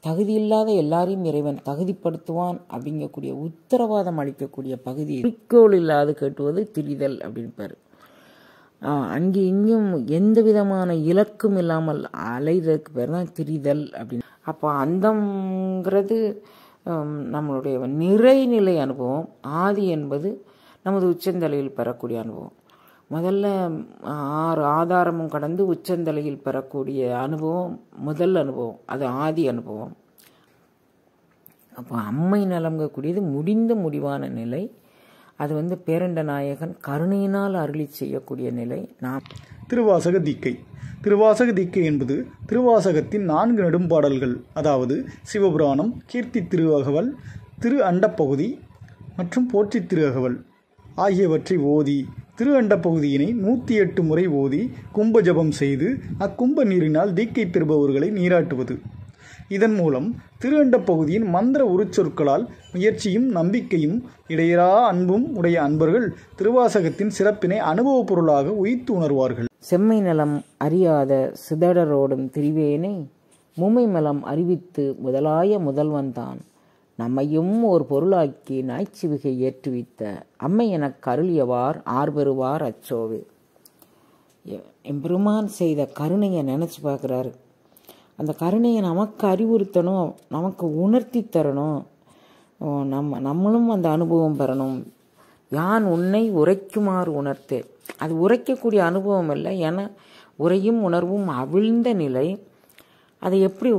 தகுதியில்லாத எல்லாரையும் இறைவன் தகுதிப்படுத்துவான் அப்படிங்கக்கூடிய உத்தரவாதம் அளிக்கக்கூடிய பகுதி. குறிக்கோள் இல்லாது கேட்டுவது திரிதல் அப்படின்பாரு. அங்கே இங்கும் எந்த விதமான இலக்கும் இல்லாமல் அலைதற்கு பேர் தான் திரிதல் அப்படின்னு. அப்போ அந்தங்கிறது நம்மளுடைய நிறைநிலை அனுபவம். ஆதி என்பது நமது உச்சந்தலையில் பெறக்கூடிய அனுபவம். முதல்ல 6 ஆதாரமும் கடந்து உச்சந்தலையில் பெறக்கூடிய அனுபவம் முதல் அனுபவம், அது ஆதி அனுபவம். அப்போ அம்மை நலங்கக்கூடியது முடிந்த முடிவான நிலை. அது பேரண்ட நாயகன் கருணையினால் அருளி செய்யக்கூடிய நிலை. நாம் திருவாசக தீக்கை. திருவாசக தீக்கை என்பது திருவாசகத்தின் 4 நெடும்பாடல்கள், அதாவது சிவபுராணம், கீர்த்தி திருஅகவல், திரு அண்டப்பகுதி மற்றும் போற்றி திருஅகவல் ஆகியவற்றை ஓதி திரு அண்டப்பகுதியினை 108 முறை ஓதி கும்ப ஜபம் செய்து அக்கும்ப நீரினால் தீக்கை பெறுபவர்களை நீராட்டுவது. இதன் மூலம் திரு அண்டப்பகுதியின் மந்திர உருச்சொற்களால் முயற்சியும் நம்பிக்கையும் இடையறா அன்பும் உடைய அன்பர்கள் திருவாசகத்தின் சிறப்பினை அனுபவ பொருளாக உய்த்து உணர்வார்கள். செம்மை நலம் அறியாத சிதடரோடும் திரிவேனை மும்மை மலம் அறிவித்து முதலாய முதல்வன்தான் நம்மையும் ஒரு பொருளாக்கி நாய்ச்சிவிகை ஏற்றுவித்த அம்மை எனக் கருளியவார் ஆர்பெறுவார் அச்சோவே. எம்பெருமான் செய்த கருணையை நினச்சி பார்க்குறாரு. அந்த கருணையை நமக்கு அறிவுறுத்தணும், நமக்கு உணர்த்தி தரணும், நம்மளும் அந்த அனுபவம் பெறணும். யான் உன்னை உரைக்குமாறு உணர்த்தே. அது உரைக்கக்கூடிய அனுபவம் இல்லை, ஏன்னா உரையும் உணர்வும் அவிழ்ந்த நிலை. அதை எப்படி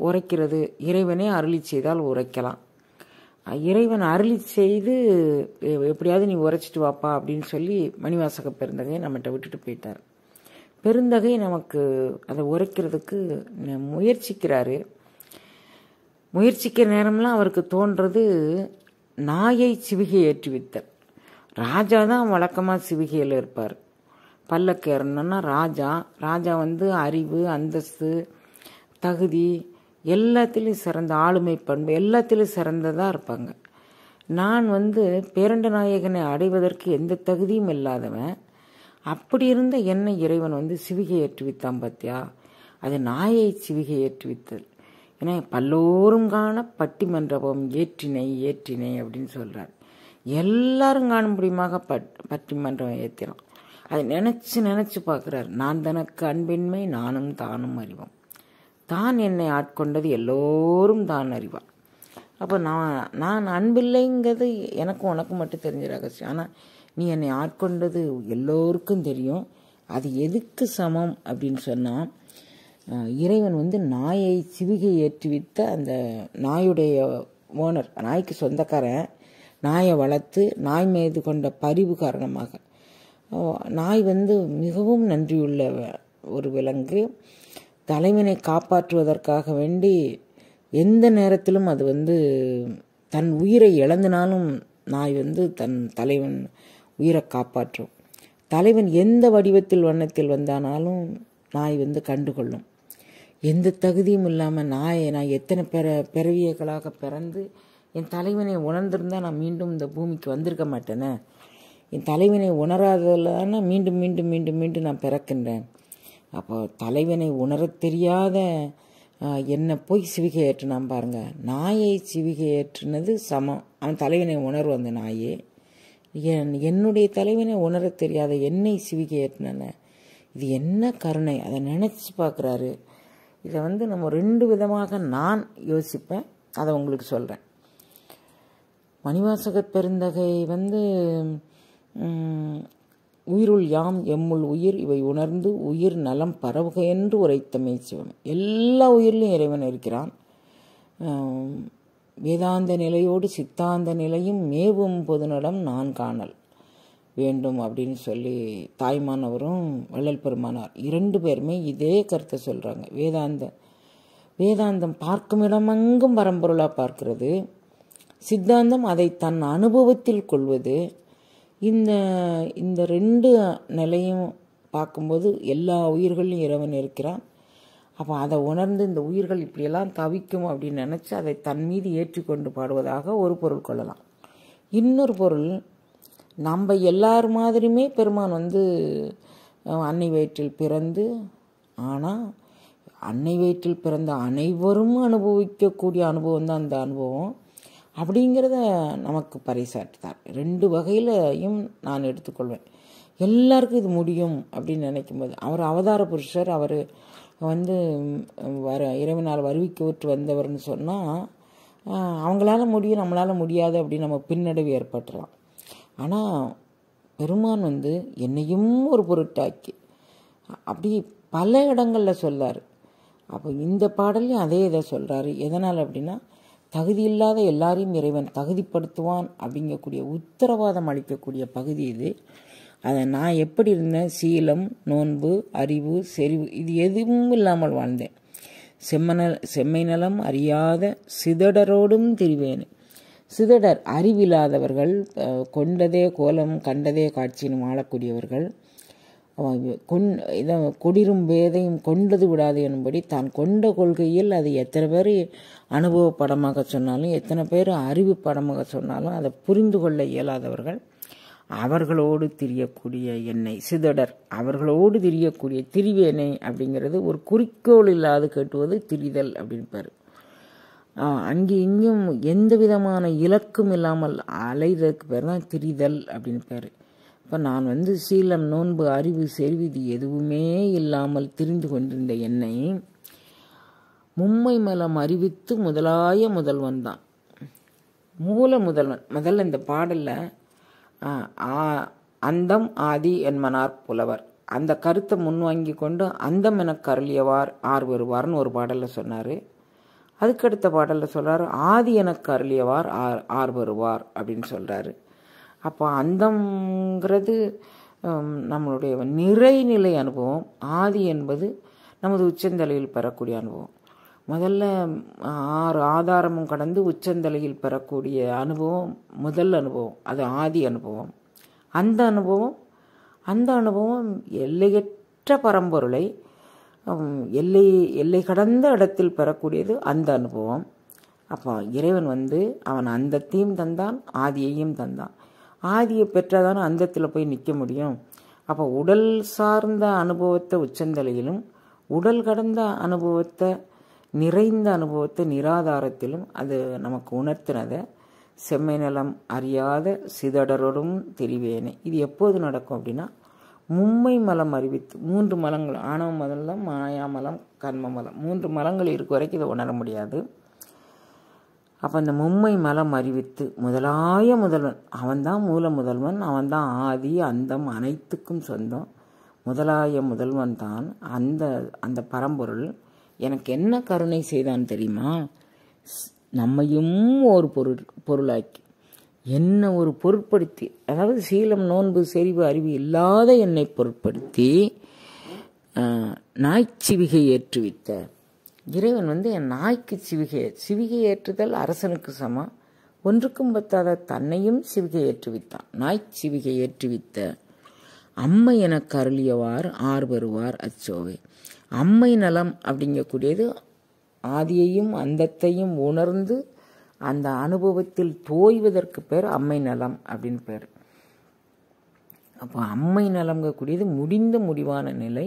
உரைக்கிறது? இறைவனே அருளி செய்தால் உரைக்கலாம். இறைவன் அருளி செய்து எப்படியாவது நீ உரைச்சிட்டு வாப்பா அப்படின்னு சொல்லி மணிவாசக பெருந்தகையை நம்மகிட்ட விட்டுட்டு போயிட்டார். பெருந்தகை நமக்கு அதை உரைக்கிறதுக்கு முயற்சிக்கிறாரு. முயற்சிக்கிற நேரம்லாம் அவருக்கு தோன்றது நாயை சிவிகை ஏற்றுவித்தல். ராஜா தான் வழக்கமாக சிவிகையில் இருப்பார். பல்லக்கேறணுன்னா ராஜா அறிவு, அந்தஸ்து, தகுதி எல்லாத்திலையும் சிறந்த, ஆளுமை பண்பு எல்லாத்திலையும் சிறந்ததாக இருப்பாங்க. நான் பேரண்ட நாயகனை அடைவதற்கு எந்த தகுதியும் இல்லாதவன். அப்படி இருந்த என்னை இறைவன் சிவிகை ஏற்றுவித்தான் பார்த்தியா, அது நாயை சிவிகை ஏற்றுவித்தல். ஏன்னா பல்லோரும் காண பட்டிமன்றபம் ஏற்றினை ஏற்றினை அப்படின்னு சொல்கிறார். எல்லாரும் காணும்படியுமாக பட்டிமன்றம் ஏற்றினான். அதை நினச்சி பார்க்குறார். நான் தனக்கு அன்பின்மை நானும் தானும் அறிவோம். தான் என்னை ஆட்கொண்டது எல்லோரும் தான் அறிவான். அப்போ நான் அன்பில்லைங்கிறது எனக்கும் உனக்கும் மட்டும் தெரிஞ்ச ரகசியம். ஆனால் நீ என்னை ஆட்கொண்டது எல்லோருக்கும் தெரியும். அது எதுக்கு சமம் அப்படின்னு சொன்னால், இறைவன் நாயை சிவிகை ஏற்றுவித்த அந்த நாயுடைய ஓனர், நாய்க்கு சொந்தக்காரன், நாயை வளர்த்து நாய் மீது கொண்ட பரிவு காரணமாக நாய் மிகவும் நன்றியுள்ள ஒரு விலங்கு. தலைவனை காப்பாற்றுவதற்காக வேண்டி எந்த நேரத்திலும் அது தன் உயிரை இழந்தினாலும் நாய் தன் தலைவன் உயிரை காப்பாற்றும். தலைவன் எந்த வடிவத்தில் வண்ணத்தில் வந்தானாலும் நாய் கண்டுகொள்ளும். எந்த தகுதியும் இல்லாமல் நான் எத்தனை பிறவியர்களாக பிறந்து என் தலைவனை உணர்ந்திருந்தால் நான் மீண்டும் இந்த பூமிக்கு வந்திருக்க மாட்டேனே. என் தலைவனை உணராததில் தானே மீண்டும் மீண்டும் மீண்டும் மீண்டும் நான் பிறக்கின்றேன். அப்போ தலைவனை உணரத் தெரியாத என்னை போய் சிவிகை ஏற்றுனான் பாருங்க. நாயை சிவிகை ஏற்றுனது சமம். அவன் தலைவனை உணர்வு அந்த நாயே. என்னுடைய தலைவனை உணரத் தெரியாத என்னை சிவிகை ஏற்றின, இது என்ன கருணை, அதை நினச்சி பார்க்குறாரு. இதை நம்ம 2 விதமாக நான் யோசிப்பேன், அதை உங்களுக்கு சொல்கிறேன். மணிவாசக பெருந்தகை உயிருள் யாம் எம்முள் உயிர் இவை உணர்ந்து உயிர் நலம் பரவுக என்று உரைத்தமை சிவம். எல்லா உயிரிலும் இறைவன் இருக்கிறான். வேதாந்த நிலையோடு சித்தாந்த நிலையும் மேவும் பொதுநடம் நான் காணல் வேண்டும் அப்படின்னு சொல்லி தாய்மானவரும் வள்ளல் பெருமானார் 2 பேருமே இதே கருத்தை சொல்கிறாங்க. வேதாந்தம் பார்க்கும் இடமெங்கும் பரம்பொருளாக பார்க்கிறது. சித்தாந்தம் அதை தன் அனுபவத்தில் கொள்வது. இந்த 2 நிலையும் பார்க்கும்போது எல்லா உயிர்களிலும் இறைவன் இருக்கிறான். அப்போ அதை உணர்ந்து இந்த உயிர்கள் இப்படியெல்லாம் தவிக்கும் அப்படின்னு நினச்சி அதை தன் மீது ஏற்றிக்கொண்டு பாடுவதாக ஒரு பொருள் கொள்ளலாம். இன்னொரு பொருள், நம்ம எல்லார் மாதிரியுமே பெருமான் அன்னை வயிற்றில் பிறந்து, ஆனால் அன்னை வயிற்றில் பிறந்த அனைவரும் அனுபவிக்கக்கூடிய அனுபவம் தான் அந்த அனுபவம் அப்படிங்கிறத நமக்கு பறைசாற்றுத்தார். 2 வகையிலையும் நான் எடுத்துக்கொள்வேன். எல்லாருக்கும் இது முடியும் அப்படின்னு நினைக்கும்போது, அவர் அவதார புருஷர், அவர் வந்து இறைவனால் வருவிக்க வந்தவர்னு சொன்னால் அவங்களால முடியும், நம்மளால் முடியாது அப்படின்னு நம்ம பின்னடைவு ஏற்பட்டுலாம். ஆனால் பெருமான் வந்து என்னையும் ஒரு பொருட்டாக்கி அப்படி பல இடங்களில் சொல்லார். அப்போ இந்த பாடலையும் அதே இதை சொல்கிறாரு. எதனால் அப்படின்னா, தகுதி இல்லாத எல்லாரையும் இறைவன் தகுதிப்படுத்துவான் அப்படிங்கக்கூடிய உத்தரவாதம் அளிக்கக்கூடிய பகுதி இது. அதை நான் எப்படி இருந்தேன், சீலம், நோன்பு, அறிவு, செறிவு இது எதுவும் இல்லாமல் வாழ்ந்தேன். செம்மை நலம் அறியாத சிதடரோடும் திரிவேன். சிதடர் அறிவில்லாதவர்கள், கொண்டதே கோலம் கண்டதே காட்சின்னு வாழக்கூடியவர்கள், கொடிரும் வேதையும் கொண்டது விடாது என்படி தான் கொண்ட கொள்கையில் அது எத்தனை பேர் அனுபவ படமாக சொன்னாலும் எத்தனை பேர் அறிவு படமாக சொன்னாலும் அதை புரிந்து கொள்ள இயலாதவர்கள், அவர்களோடு திரியக்கூடிய என்னை சிதடர், அவர்களோடு திரியக்கூடிய திரிவேனை அப்படிங்கிறது ஒரு குறிக்கோள் இல்லாது கேட்டுவது திரிதல் அப்படின்பார். அங்கே இங்கும் எந்த விதமான இலக்கும் இல்லாமல் அலைதற்கு பேர் தான் திரிதல் அப்படின்னு பேர். இப்போ நான் வந்து சீலம், நோன்பு, அறிவு, செறிவு இது எதுவுமே இல்லாமல் திரிந்து கொண்டிருந்த என்னை மும்மை மலம் அறிவித்து முதலாய முதல்வன் தான், மூல முதல்வன். முதல்ல இந்த பாடலில் அந்தம் ஆதி என்மனார் புலவர் அந்த கருத்தை முன்வாங்கி கொண்டு அந்தம் என கருளியவார் ஆர் வருவார்னு ஒரு பாடலில் சொன்னார். அதுக்கடுத்த பாடலில் சொல்கிறார் ஆதி எனக்கு அருளியவார் ஆர் வருவார் அப்படின்னு சொல்கிறாரு. அப்போ அந்தம்ங்கிறது நம்மளுடைய நிறைநிலை அனுபவம், ஆதி என்பது நமது உச்சந்தலையில் பெறக்கூடிய அனுபவம். முதல்ல 6 ஆதாரமும் கடந்து உச்சந்தலையில் பெறக்கூடிய அனுபவம் முதல் அனுபவம், அது ஆதி அனுபவம். அந்த அனுபவம் எல்லையற்ற பரம்பொருளை எல்லை கடந்த இடத்தில் பெறக்கூடியது அந்த அனுபவம். அப்போ இறைவன் வந்து அவன் அந்தத்தையும் தந்தான், ஆதியையும் தந்தான். ஆதியை பெற்றாதானே அந்தத்தில் போய் நிற்க முடியும். அப்போ உடல் சார்ந்த அனுபவத்தை உச்சந்தலையிலும், உடல் கடந்த அனுபவத்தை நிறைந்த அனுபவத்தை நிராதாரத்திலும் அது நமக்கு உணர்த்தினதை செம்மை நலம் அறியாத சிதடரோடும் திரிவேனே. இது எப்போது நடக்கும் அப்படின்னா, மும்மை மலம் அறிவித்து 3 மலங்கள், ஆணவ மலம், மாயாமலம், கர்ம மலம், 3 மலங்கள் இருக்க வரைக்கும் இதை உணர முடியாது. அப்போ அந்த மும்மை மலம் அறிவித்து முதலாய முதல்வன், அவன்தான் மூல முதல்வன், அவன்தான் ஆதி அந்தம் அனைத்துக்கும் சொந்தம். முதலாய முதல்வன் தான் அந்த பரம்பொருள் எனக்கு என்ன கருணை செய்தான் தெரியுமா? நம்மையும் ஒரு பொருளாக்கி என்ன ஒரு பொருட்படுத்தி, அதாவது சீலம், நோன்பு, செறிவு, அறிவு இல்லாத என்னை பொருட்படுத்தி நாய்ச்சிவிகை ஏற்றுவித்த இறைவன் வந்து என் நாய்க்கு சிவிகை ஏற்றுதல் அரசனுக்கு சமம். ஒன்றுக்கும் பத்தாத தன்னையும் சிவிகை ஏற்றுவித்தான். நாய்ச்சிவிகை ஏற்றுவித்த அம்மை எனக்கு அருளியவார் ஆர் வருவார் அச்சோவே. அம்மை நலம் அப்படிங்கக்கூடியது ஆதியையும் அந்தத்தையும் உணர்ந்து அந்த அனுபவத்தில் தோய்வதற்கு பேர் அம்மை நலம் அப்படின்னு பேர். அப்போ அம்மை நலங்கக்கூடியது முடிந்த முடிவான நிலை.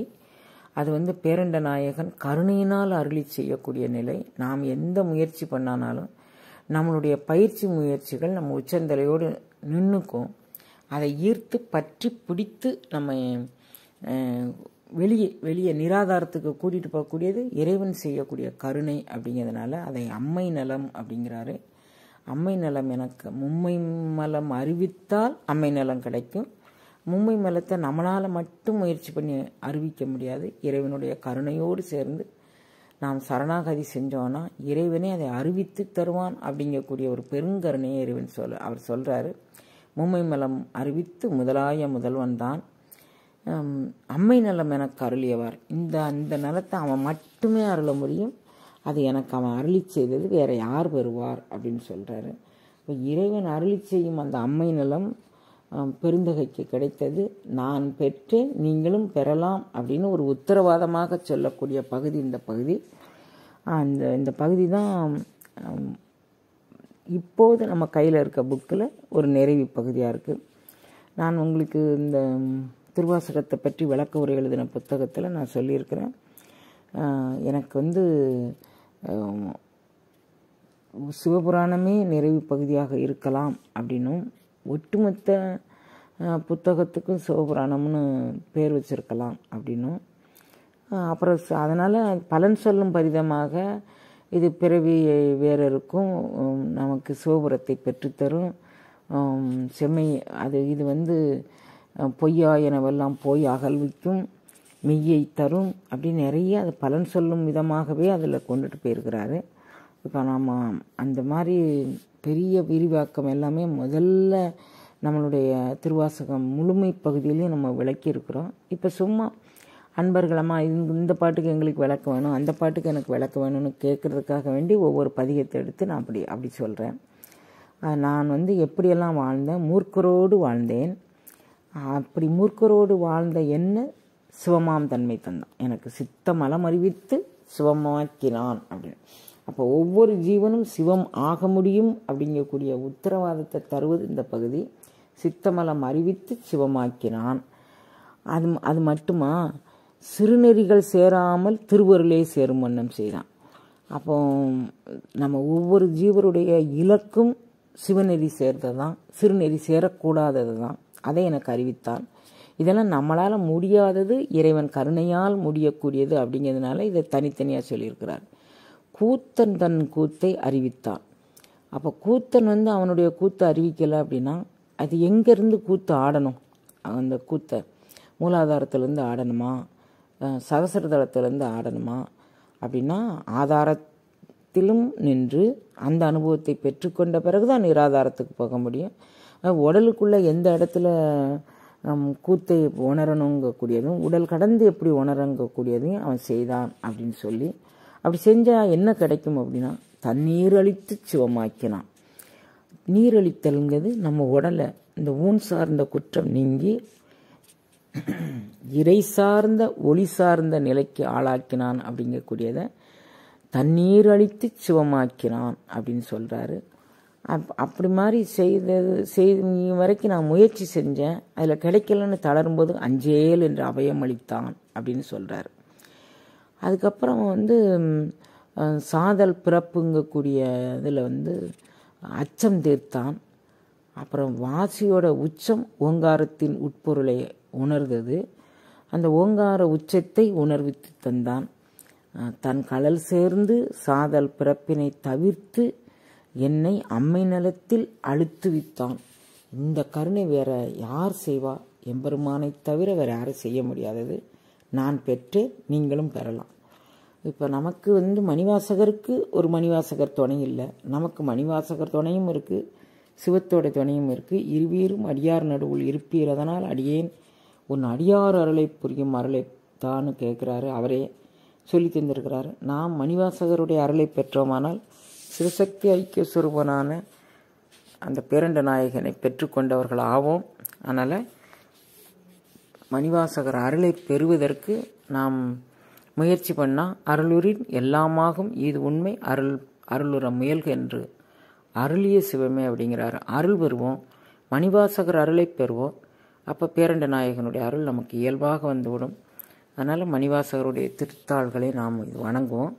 அது வந்து பேரண்ட நாயகன் கருணையினால் அருளி செய்யக்கூடிய நிலை. நாம் எந்த முயற்சி பண்ணானாலும் நம்மளுடைய பயிற்சி முயற்சிகள் நம்ம உச்சந்தலையோடு நின்றுக்கும். அதை ஈர்த்து பற்றி பிடித்து நம்ம வெளியே நிராதாரத்துக்கு கூட்டிகிட்டு போகக்கூடியது இறைவன் செய்யக்கூடிய கருணை அப்படிங்கிறதுனால அதை அம்மை நலம் அப்படிங்கிறாரு. அம்மை நலம் எனக்கு மும்மை மலம் அறிவித்தால் அம்மை நலம் கிடைக்கும். மும்மை மலத்தை நம்மளால் மட்டும் முயற்சி பண்ணி அறிவிக்க முடியாது. இறைவனுடைய கருணையோடு சேர்ந்து நாம் சரணாகதி செஞ்சோன்னா இறைவனே அதை அறிவித்து தருவான் அப்படிங்கக்கூடிய ஒரு பெருங்கருணையை இறைவன் அவர் சொல்கிறாரு. மும்மை மலம் அறிவித்து முதலாய முதல்வன் தான் அம்மை நலம் எனக்கு அருளியவார். அந்த நலத்தை அவன் மட்டுமே அருள முடியும். அது எனக்கு அவன் அருளி செய்தது, வேற யார் வருவார் அப்படின்னு சொல்கிறாரு. இப்போ இறைவன் அருளி செய்யும் அந்த அம்மை நலம் பெருந்தகைக்கு கிடைத்தது. நான் பெற்றேன், நீங்களும் பெறலாம் அப்படின்னு ஒரு உத்தரவாதமாக சொல்லக்கூடிய பகுதி இந்த பகுதி. இந்த பகுதி தான் இப்போது நம்ம கையில் இருக்க புக்கில் ஒரு நிறைவு பகுதியாக இருக்குது. நான் உங்களுக்கு இந்த திருவாசகத்தை பற்றி விளக்க உரை எழுதின புத்தகத்தில் நான் சொல்லியிருக்கிறேன். எனக்கு வந்து சிவபுராணமே நிறைவு பகுதியாக இருக்கலாம் அப்படின்னும், ஒட்டுமொத்த புத்தகத்துக்கும் சிவபுராணம்னு பேர் வச்சிருக்கலாம் அப்படின்னும், அப்புறம் அதனால் பலன் சொல்லும் பரிதமாக இது பிறவி வேறருக்கும் நமக்கு சிவபுரத்தை பெற்றுத்தரும், செம்மை இது வந்து பொய்யா எனவெல்லாம் போய் அகழ்விக்கும், மெய்யை தரும் அப்படின்னு நிறைய அது பலன் சொல்லும் விதமாகவே அதில் கொண்டுட்டு போயிருக்கிறாரு. இப்போ நாம் அந்த மாதிரி பெரிய விரிவாக்கம் எல்லாமே முதல்ல நம்மளுடைய திருவாசகம் முழுமை பகுதியிலையும் நம்ம விளக்கி இருக்கிறோம். இப்போ சும்மா அன்பர்களம்மா இந்த பாட்டுக்கு எங்களுக்கு விளக்கம் வேணும், அந்த பாட்டுக்கு எனக்கு விளக்கம் வேணும்னு கேட்குறதுக்காக வேண்டி ஒவ்வொரு பதிகத்தை எடுத்து நான் அப்படி சொல்கிறேன். நான் வந்து எப்படியெல்லாம் வாழ்ந்தேன், மூர்க்கரோடு வாழ்ந்தேன். அப்படி மூர்க்கரோடு வாழ்ந்த என்ன சிவமாம் தன்மை தந்தான், எனக்கு சித்த மலம் அறிவித்து சிவமாக்கினான் அப்படின்னு. அப்போ ஒவ்வொரு ஜீவனும் சிவம் ஆக முடியும் அப்படிங்கக்கூடிய உத்தரவாதத்தை தருவது இந்த பகுதி. சித்தமலம் அறிவித்து சிவமாக்கினான். அது மட்டுமா, சிறுநெறிகள் சேராமல் திருவருளே சேரும் வண்ணம் செய்தான். அப்போ நம்ம ஒவ்வொரு ஜீவருடைய இலக்கும் சிவநெறி சேர்ந்தது தான், சிறுநெறி சேரக்கூடாதது தான். அதை எனக்கு அறிவித்தான். இதெல்லாம் நம்மளால் முடியாதது, இறைவன் கருணையால் முடியக்கூடியது அப்படிங்கிறதுனால இதை தனித்தனியாக சொல்லியிருக்கிறார். கூத்தன் தன் கூத்தை அறிவித்தான். அப்போ கூத்தன் வந்து அவனுடைய கூத்தை அறிவிக்கலை அப்படின்னா அது எங்கேருந்து கூத்து ஆடணும்? அந்த கூத்தை மூலாதாரத்திலேருந்து ஆடணுமா, சகசரதளத்திலேருந்து ஆடணுமா அப்படின்னா ஆதாரத்திலும் நின்று அந்த அனுபவத்தை பெற்றுக்கொண்ட பிறகு தான் நிராதாரத்துக்கு போக முடியும். உடலுக்குள்ளே எந்த இடத்துல கூத்தை உணரணுங்கக்கூடியதும் உடல் கடந்து எப்படி உணரங்கக்கூடியதையும் அவன் செய்தான் அப்படின்னு சொல்லி, அப்படி செஞ்சால் என்ன கிடைக்கும் அப்படின்னா தண்ணீர் அளித்து சிவமாக்கினான். நீரழித்தல்ங்கிறது நம்ம உடலை இந்த ஊன் சார்ந்த குற்றம் நீங்கி இறை சார்ந்த ஒளி சார்ந்த நிலைக்கு ஆளாக்கினான் அப்படிங்கக்கூடியதை தண்ணீர் அளித்து சிவமாக்கினான் அப்படின்னு சொல்கிறாரு. அப்படி மாதிரி செய்த வரைக்கும் நான் முயற்சி செஞ்சேன், அதில் கிடைக்கலன்னு தளரும்போது அஞ்சேல் என்று அபயம் அளித்தான் அப்படின்னு சொல்கிறார். அதுக்கப்புறம் வந்து சாதல் பிறப்புங்கக்கூடிய இதில் வந்து அச்சம் தீர்த்தான். அப்புறம் வாசியோட உச்சம் ஓங்காரத்தின் உட்பொருளை உணர்ந்தது. அந்த ஓங்கார உச்சத்தை உணர்வித்து தந்தான். தன் கடல் சேர்ந்து சாதல் பிறப்பினை தவிர்த்து என்னை அம்மை நலத்தில் அழுத்துவித்தான். இந்த கருணை வேற யார் செய்வா? எம்பெருமானை தவிர வேற யாரும் செய்ய முடியாதது. நான் பெற்றேன், நீங்களும் பெறலாம். இப்போ நமக்கு வந்து மணிவாசகருக்கு ஒரு மணிவாசகர் துணை இல்லை, நமக்கு மணிவாசகர் துணையும் இருக்குது, சிவத்தோட துணையும் இருக்குது. இருவீரும் அடியார் நடுவுள் இருப்பீர், அதனால் அடியேன் உன் அடியார் அருளை புரியும் அருளை தான்னு கேட்குறாரு. அவரே சொல்லி தந்திருக்கிறாரு. நாம் மணிவாசகருடைய அருளை பெற்றோமானால் சிவசக்தி ஐக்கிய சுரூபனான அந்த பேரண்ட நாயகனை பெற்றுக்கொண்டவர்கள் ஆவோம். அதனால் மணிவாசகர் அருளை பெறுவதற்கு நாம் முயற்சி பண்ணால் அருளுரின் எல்லாமாகும் இது உண்மை அருளுற முயல்க என்று அருளிய சிவமே அப்படிங்கிறாரு. அருள் பெறுவோம், மணிவாசகர் அருளை பெறுவோம். அப்போ பேரண்ட நாயகனுடைய அருள் நமக்கு இயல்பாக வந்துவிடும். அதனால் மணிவாசகருடைய திருத்தாள்களை நாம் வணங்குவோம்.